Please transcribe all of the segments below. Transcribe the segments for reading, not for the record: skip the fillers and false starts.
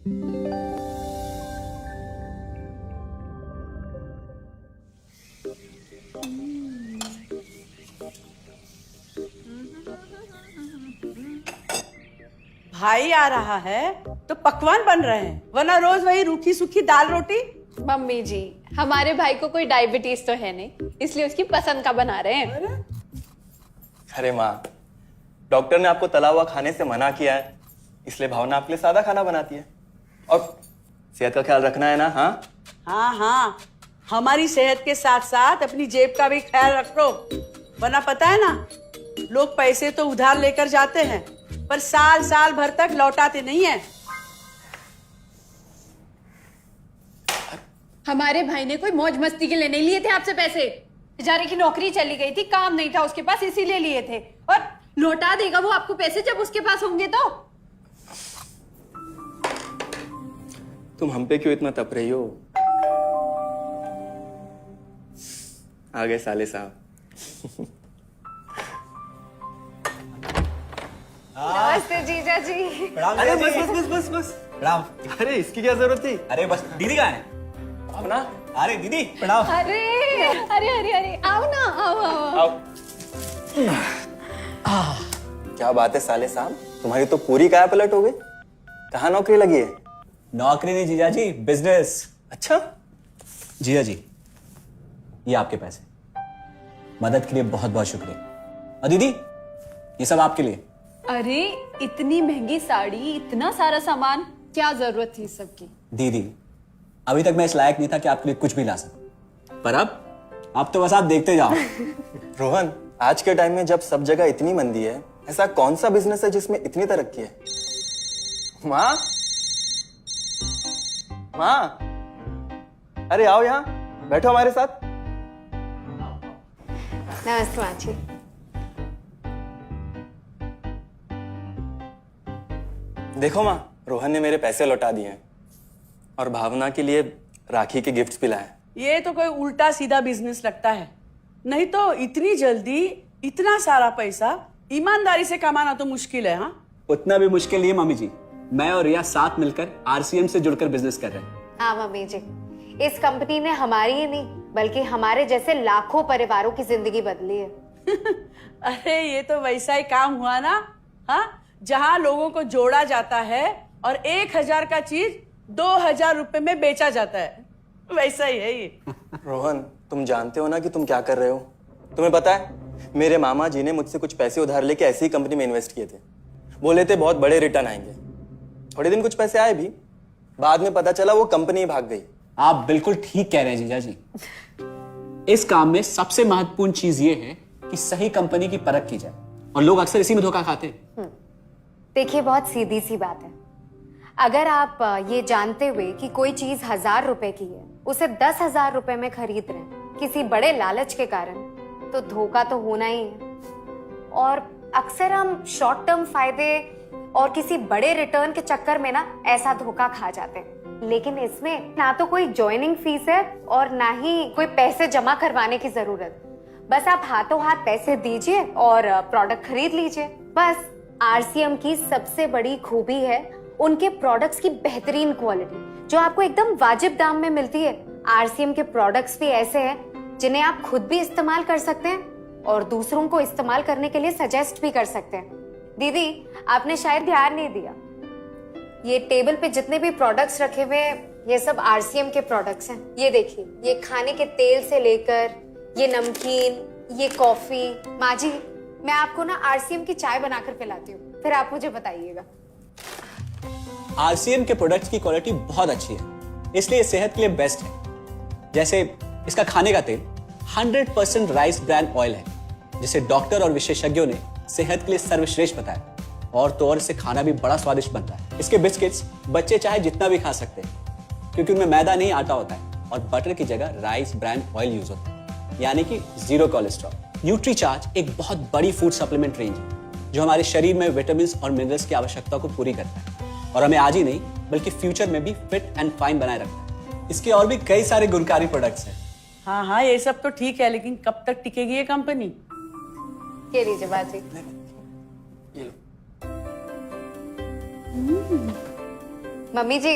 भाई आ रहा है तो पकवान बन रहे हैं, वरना रोज वही रूखी सूखी दाल रोटी। मम्मी जी, हमारे भाई को कोई डायबिटीज तो है नहीं, इसलिए उसकी पसंद का बना रहे हैं। अरे माँ, डॉक्टर ने आपको तला हुआ खाने से मना किया है, इसलिए भावना आपके लिए सादा खाना बनाती है। और सेहत का ख्याल रखना है ना। हाँ हाँ हाँ, हमारी सेहत के साथ साथ अपनी जेब का भी ख्याल रखो, वरना पता है ना, लोग पैसे तो उधार लेकर जाते हैं पर साल साल भर तक लौटाते नहीं है। हमारे भाई ने कोई मौज मस्ती के लिए नहीं लिए थे आपसे पैसे। बेचारे की नौकरी चली गई थी, काम नहीं था उसके पास, इसीलिए लिए थे। और लौटा देगा वो आपको पैसे जब उसके पास होंगे तो। तुम हम पे क्यों इतना तप रही हो? आ गए साले साहब। नमस्ते जीजा जी। अरे बस बस बस बस बस प्रणाम। अरे इसकी क्या जरूरत थी? अरे बस दीदी कहाँ है? भावना, अरे दीदी प्रणाम। अरे अरे अरे अरे आओ ना, आओ आओ। आओ। क्या बात है साले साहब, तुम्हारी तो पूरी काया पलट हो गई। कहाँ नौकरी लगी है? नौकरी नहीं जीजा जी, बिजनेस। अच्छा जीजा जी, ये आपके पैसे, मदद के लिए बहुत बहुत शुक्रिया। और दीदी, ये सब आपके लिए। अरे इतनी महंगी साड़ी, इतना सारा सामान, क्या जरूरत थी सबकी? दीदी, अभी तक मैं इस लायक नहीं था कि आपके लिए कुछ भी ला सकूं, पर अब तो बस आप देखते जाओ। रोहन, आज के टाइम में जब सब जगह इतनी मंदी है, ऐसा कौन सा बिजनेस है जिसमें इतनी तरक्की है? माँ, माँ, अरे आओ यहाँ बैठो हमारे साथ। नमस्ते माँ जी। देखो माँ, रोहन ने मेरे पैसे लौटा दिए हैं और भावना के लिए राखी के गिफ्ट्स भी लाए। ये तो कोई उल्टा सीधा बिजनेस लगता है, नहीं तो इतनी जल्दी इतना सारा पैसा ईमानदारी से कमाना तो मुश्किल है। हाँ, उतना भी मुश्किल नहीं है मम्मी जी। मैं और रिया साथ मिलकर आरसीएम से जुड़कर बिजनेस कर रहे हैं। हाँ मम्मी जी, इस कंपनी ने हमारी ही नहीं बल्कि हमारे जैसे लाखों परिवारों की जिंदगी बदली है। अरे ये तो वैसा ही काम हुआ ना, हाँ, जहाँ लोगों को जोड़ा जाता है और 1000 का चीज 2000 रुपए में बेचा जाता है, वैसा ही है ये। रोहन, तुम जानते हो ना कि तुम क्या कर रहे हो? तुम्हें पता है, मेरे मामा जी ने मुझसे कुछ पैसे उधार लेके ऐसी ही कंपनी में इन्वेस्ट किए थे। बोले थे बहुत बड़े रिटर्न आएंगे। थोड़े दिन कुछ पैसे आए भी, बाद में पता चला वो कंपनी ही भाग गई। आप बिल्कुल ठीक कह रहे हैं जीजा जी। इस काम में सबसे महत्वपूर्ण चीज ये है कि सही कंपनी की परख की जाए, और लोग अक्सर इसी में धोखा खाते हैं। देखिए, बहुत सीधी सी बात है। अगर आप ये जानते हुए कि कोई चीज 1000 रुपए की है, उसे 10,000 रुपए में खरीद रहे हैं किसी बड़े लालच के कारण, तो धोखा तो होना ही है। और अक्सर हम शॉर्ट टर्म फायदे और किसी बड़े रिटर्न के चक्कर में ना ऐसा धोखा खा जाते हैं। लेकिन इसमें ना तो कोई ज्वाइनिंग फीस है और ना ही कोई पैसे जमा करवाने की जरूरत। बस आप हाथों हाथ पैसे दीजिए और प्रोडक्ट खरीद लीजिए। बस आरसीएम की सबसे बड़ी खूबी है उनके प्रोडक्ट्स की बेहतरीन क्वालिटी, जो आपको एकदम वाजिब दाम में मिलती है। आरसीएम के प्रोडक्ट्स भी ऐसे हैं जिन्हें आप खुद भी इस्तेमाल कर सकते हैं और दूसरों को इस्तेमाल करने के लिए सजेस्ट भी कर सकते हैं। दीदी, आपने शायद ध्यान नहीं दिया, ये टेबल पे जितने भी प्रोडक्ट्स रखे हुए हैं, ये सब आरसीएम के प्रोडक्ट्स हैं। ये देखिए, ये खाने के तेल से लेकर ये नमकीन, ये कॉफी। माँ जी, मैं आपको ना आरसीएम की चाय बनाकर पिलाती हूँ, फिर आप मुझे बताइएगा। आरसीएम के प्रोडक्ट्स की क्वालिटी बहुत अच्छी है, इसलिए सेहत के लिए बेस्ट है। जैसे इसका खाने का तेल 100% राइस ब्रांड ऑयल है, जिसे डॉक्टर और विशेषज्ञों ने सेहत के लिए सर्वश्रेष्ठ बताया। और तो और इसे खाना भी बड़ा स्वादिष्ट बनता है। इसके बिस्किट्स बच्चे चाहे जितना भी खा सकते हैं, क्योंकि उनमें मैदा नहीं आटा होता है और बटर की जगह राइस ब्रांड ऑयल यूज होता है, यानी कि 0 कोलेस्ट्रॉल। न्यूट्रीचार्ज एक बहुत बड़ी फूड सप्लीमेंट रेंज है, जो हमारे शरीर में विटामिन और मिनरल्स की आवश्यकता को पूरी करता है और हमें आज ही नहीं बल्कि फ्यूचर में भी फिट एंड फाइन बनाए रखता है। इसके और भी कई सारे गुणकारी प्रोडक्ट्स हैं। हाँ हाँ, ये सब तो ठीक है, लेकिन कब तक टिकेगी ये कंपनी? के लीजिए बाजी। मम्मी जी,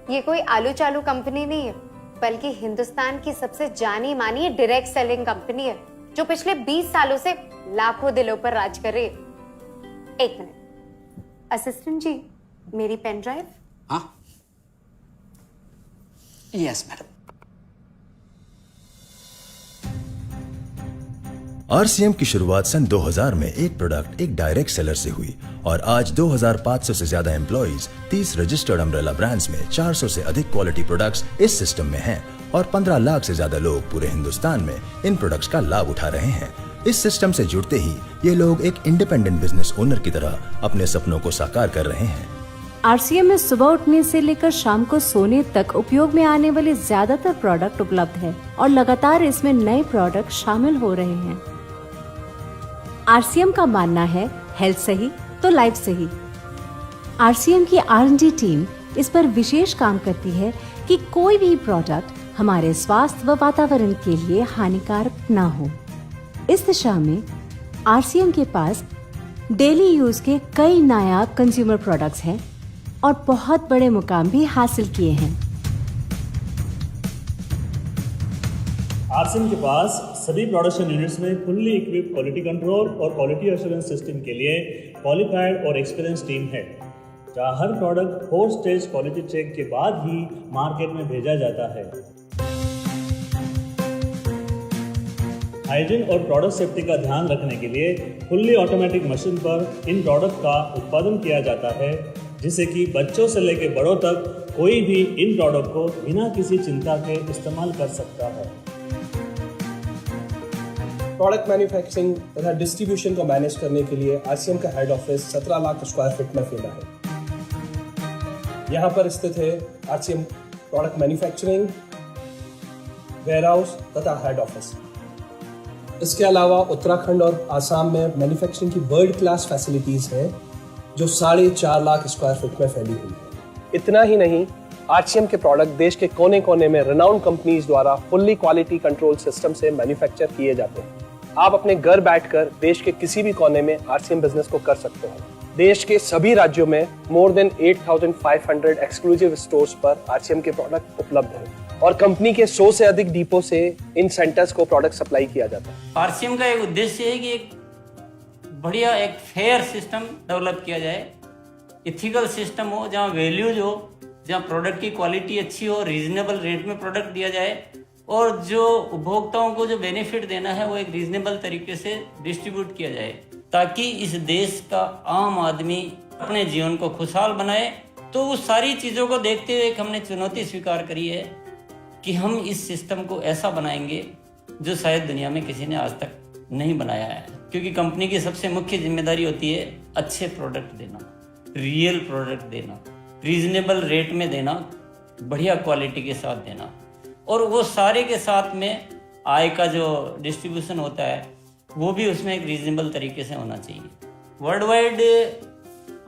ये कोई आलू चालू कंपनी नहीं है, बल्कि हिंदुस्तान की सबसे जानी मानी डायरेक्ट सेलिंग कंपनी है, जो पिछले 20 सालों से लाखों दिलों पर राज कर रही है। एक मिनट, असिस्टेंट जी, मेरी पेन ड्राइव। हाँ, यस मैडम। आरसीएम की शुरुआत सन 2000 में एक प्रोडक्ट एक डायरेक्ट सेलर से हुई और आज 2500 से ज्यादा एम्प्लॉइज, 30 रजिस्टर्ड अम्ब्रेला ब्रांड्स में 400 से अधिक क्वालिटी प्रोडक्ट्स इस सिस्टम में हैं और 15 लाख से ज्यादा लोग पूरे हिंदुस्तान में इन प्रोडक्ट्स का लाभ उठा रहे हैं। इस सिस्टम से जुड़ते ही ये लोग एक इंडिपेंडेंट बिजनेस ओनर की तरह अपने सपनों को साकार कर रहे हैं। आरसीएम में सुबह उठने से लेकर शाम को सोने तक उपयोग में आने वाले ज्यादातर प्रोडक्ट उपलब्ध है और लगातार इसमें नए प्रोडक्ट शामिल हो रहे हैं। आरसीएम का मानना है हेल्थ सही तो लाइफ सही। आरसीएम की R&D टीम इस पर विशेष काम करती है कि कोई भी प्रोडक्ट हमारे स्वास्थ्य व वातावरण के लिए हानिकारक ना हो। इस दिशा में आरसीएम के पास डेली यूज के कई नायाब कंज्यूमर प्रोडक्ट्स हैं और बहुत बड़े मुकाम भी हासिल किए हैं। आरसीएम के पास सभी प्रोडक्शन यूनिट्स में फुल्ली इक्विप्ड क्वालिटी कंट्रोल और क्वालिटी एश्योरेंस सिस्टम के लिए क्वालिफाइड और एक्सपीरियंस टीम है, जहां हर प्रोडक्ट 4 स्टेज क्वालिटी चेक के बाद ही मार्केट में भेजा जाता है। हाइजीन और प्रोडक्ट सेफ्टी का ध्यान रखने के लिए फुल्ली ऑटोमेटिक मशीन पर इन प्रोडक्ट का उत्पादन किया जाता है, जिससे कि बच्चों से लेकर बड़ों तक कोई भी इन प्रोडक्ट को बिना किसी चिंता के इस्तेमाल कर सकता है। प्रोडक्ट मैन्युफैक्चरिंग तथा डिस्ट्रीब्यूशन को मैनेज करने के लिए आरसीएम का head office 17 lakh square feet में फैला है। यहाँ पर स्थित है आरसीएम प्रोडक्ट मैन्युफैक्चरिंग, वेयरहाउस तथा हेड ऑफिस। इसके अलावा उत्तराखंड और आसाम में मैन्युफैक्चरिंग की वर्ल्ड क्लास फैसिलिटीज हैं, जो 4.5 लाख स्क्वायर फीट में फैली हुई है। इतना ही नहीं, आरसीएम के प्रोडक्ट देश के कोने कोने में रेनाउंड कंपनीज द्वारा फुल्ली क्वालिटी कंट्रोल सिस्टम से मैन्युफैक्चर किए जाते हैं। आप अपने घर बैठकर देश के किसी भी कोने में आरसीएम बिजनेस को कर सकते हैं। देश के सभी राज्यों में मोर देन 8,500 एक्सक्लूसिव स्टोर्स पर आरसीएम के प्रोडक्ट उपलब्ध हैं और कंपनी के 100 से अधिक डिपो से इन सेंटर्स को प्रोडक्ट सप्लाई किया जाता है। आरसीएम का एक उद्देश्य है कि एक बढ़िया एक फेयर सिस्टम डेवलप किया जाए, इथिकल सिस्टम हो, जहाँ वैल्यूज हो, जहाँ प्रोडक्ट की क्वालिटी अच्छी हो, रीजनेबल रेट में प्रोडक्ट दिया जाए और जो उपभोक्ताओं को जो बेनिफिट देना है वो एक रीजनेबल तरीके से डिस्ट्रीब्यूट किया जाए, ताकि इस देश का आम आदमी अपने जीवन को खुशहाल बनाए। तो उस सारी चीज़ों को देखते हुए एक हमने चुनौती स्वीकार करी है कि हम इस सिस्टम को ऐसा बनाएंगे जो शायद दुनिया में किसी ने आज तक नहीं बनाया है, क्योंकि कंपनी की सबसे मुख्य जिम्मेदारी होती है अच्छे प्रोडक्ट देना, रियल प्रोडक्ट देना, रीजनेबल रेट में देना, बढ़िया क्वालिटी के साथ देना, और वो सारे के साथ में आय का जो डिस्ट्रीब्यूशन होता है वो भी उसमें एक रीजनेबल तरीके से होना चाहिए। वर्ल्ड वाइड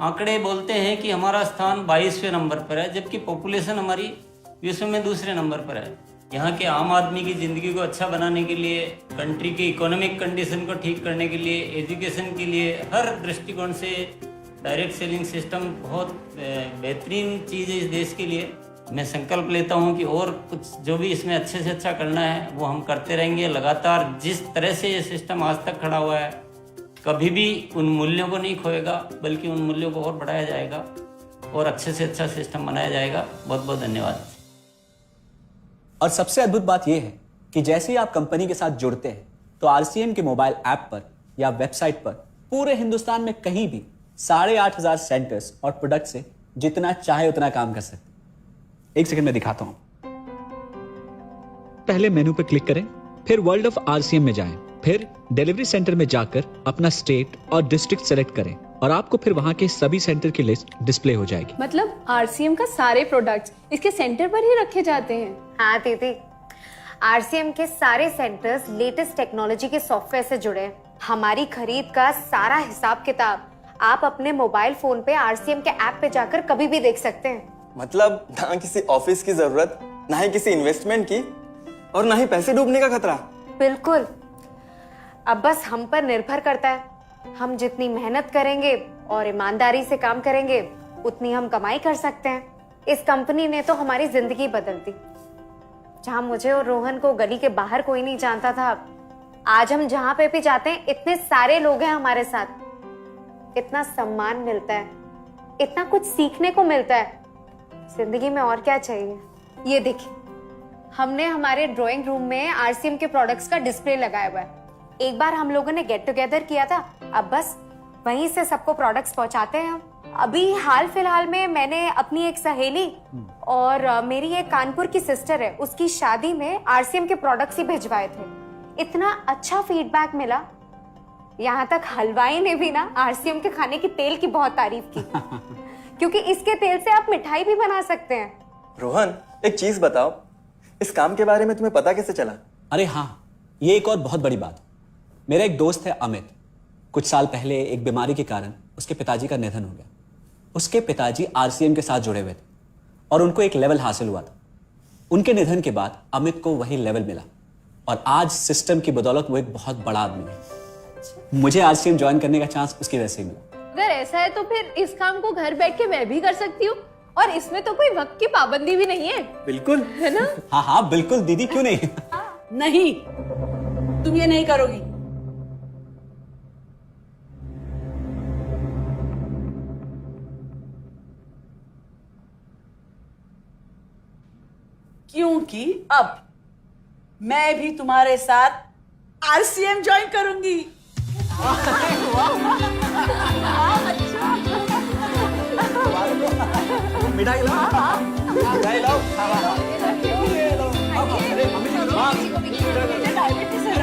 आंकड़े बोलते हैं कि हमारा स्थान 22वें नंबर पर है, जबकि पॉपुलेशन हमारी विश्व में दूसरे नंबर पर है। यहाँ के आम आदमी की ज़िंदगी को अच्छा बनाने के लिए, कंट्री की इकोनॉमिक कंडीशन को ठीक करने के लिए, एजुकेशन के लिए, हर दृष्टिकोण से डायरेक्ट सेलिंग सिस्टम बहुत बेहतरीन चीज़ है इस देश के लिए। मैं संकल्प लेता हूँ कि और कुछ जो भी इसमें अच्छे से अच्छा करना है वो हम करते रहेंगे लगातार। जिस तरह से ये सिस्टम आज तक खड़ा हुआ है, कभी भी उन मूल्यों को नहीं खोएगा, बल्कि उन मूल्यों को और बढ़ाया जाएगा और अच्छे से अच्छा सिस्टम बनाया जाएगा। बहुत बहुत धन्यवाद। और सबसे अद्भुत बात यह है कि जैसे ही आप कंपनी के साथ जुड़ते हैं तो आरसीएम के मोबाइल ऐप पर या वेबसाइट पर पूरे हिंदुस्तान में कहीं भी 8,500 सेंटर्स और प्रोडक्ट से जितना चाहे उतना काम कर सकते हैं। एक सेकंड में दिखाता हूं। पहले मेनू पर क्लिक करें, फिर वर्ल्ड ऑफ आरसीएम में जाएं, फिर डिलीवरी सेंटर में जाकर अपना स्टेट और डिस्ट्रिक्ट सेलेक्ट करें और आपको फिर वहां के सभी सेंटर की लिस्ट डिस्प्ले हो जाएगी। मतलब आरसीएम का सारे प्रोडक्ट्स इसके सेंटर पर ही रखे जाते हैं? हाँ दीदी, आरसीएम के सारे सेंटर्स लेटेस्ट टेक्नोलॉजी के सॉफ्टवेयर से जुड़े हैं। हमारी खरीद का सारा हिसाब किताब आप अपने मोबाइल फोन पे आरसीएम के ऐप पे जाकर कभी भी देख सकते हैं। मतलब ना किसी ऑफिस की जरूरत, ना ही किसी इन्वेस्टमेंट की, और ना ही पैसे डूबने का खतरा। बिल्कुल। अब बस हम पर निर्भर करता है, हम जितनी मेहनत करेंगे और ईमानदारी से काम करेंगे उतनी हम कमाई कर सकते हैं। इस कंपनी ने तो हमारी जिंदगी बदल दी। जहां मुझे और रोहन को गली के बाहर कोई नहीं जानता था, आज हम जहां पे भी जाते हैं इतने सारे लोग हैं हमारे साथ। इतना सम्मान मिलता है, इतना कुछ सीखने को मिलता है। जिंदगी में और क्या चाहिए। ये देखिए, हमने हमारे ड्राइंग रूम में आरसीएम के प्रोडक्ट्स का डिस्प्ले लगाया हुआ है। एक बार हम लोगों ने गेट टुगेदर किया था, अब बस वहीं से सबको प्रोडक्ट्स पहुंचाते हैं हम। अभी हाल फिलहाल में मैंने अपनी एक सहेली और मेरी एक कानपुर की सिस्टर है, उसकी शादी में आरसीएम के प्रोडक्ट्स ही भिजवाए थे। इतना अच्छा फीडबैक मिला, यहाँ तक हलवाई ने भी ना आरसीएम के खाने की तेल की बहुत तारीफ की क्योंकि इसके तेल से आप मिठाई भी बना सकते हैं। रोहन, एक चीज बताओ, इस काम के बारे में तुम्हें पता कैसे चला? अरे हाँ, ये एक और बहुत बड़ी बात। मेरा एक दोस्त है अमित, कुछ साल पहले एक बीमारी के कारण उसके पिताजी का निधन हो गया। उसके पिताजी आरसीएम के साथ जुड़े हुए थे और उनको एक लेवल हासिल हुआ था। उनके निधन के बाद अमित को वही लेवल मिला और आज सिस्टम की बदौलत वो एक बहुत बड़ा आदमी है। मुझे आरसीएम ज्वाइन करने का चांस उसकी वजह से मिला। अगर ऐसा है तो फिर इस काम को घर बैठ के मैं भी कर सकती हूँ, और इसमें तो कोई वक्त की पाबंदी भी नहीं है। बिल्कुल, है ना? हाँ हाँ बिल्कुल दीदी, क्यों नहीं। नहीं, तुम ये नहीं करोगी। क्योंकि अब मैं भी तुम्हारे साथ आरसीएम ज्वाइन करूंगी। मिठाई लाओ, मिठाई लाओ। डायबिटीज है।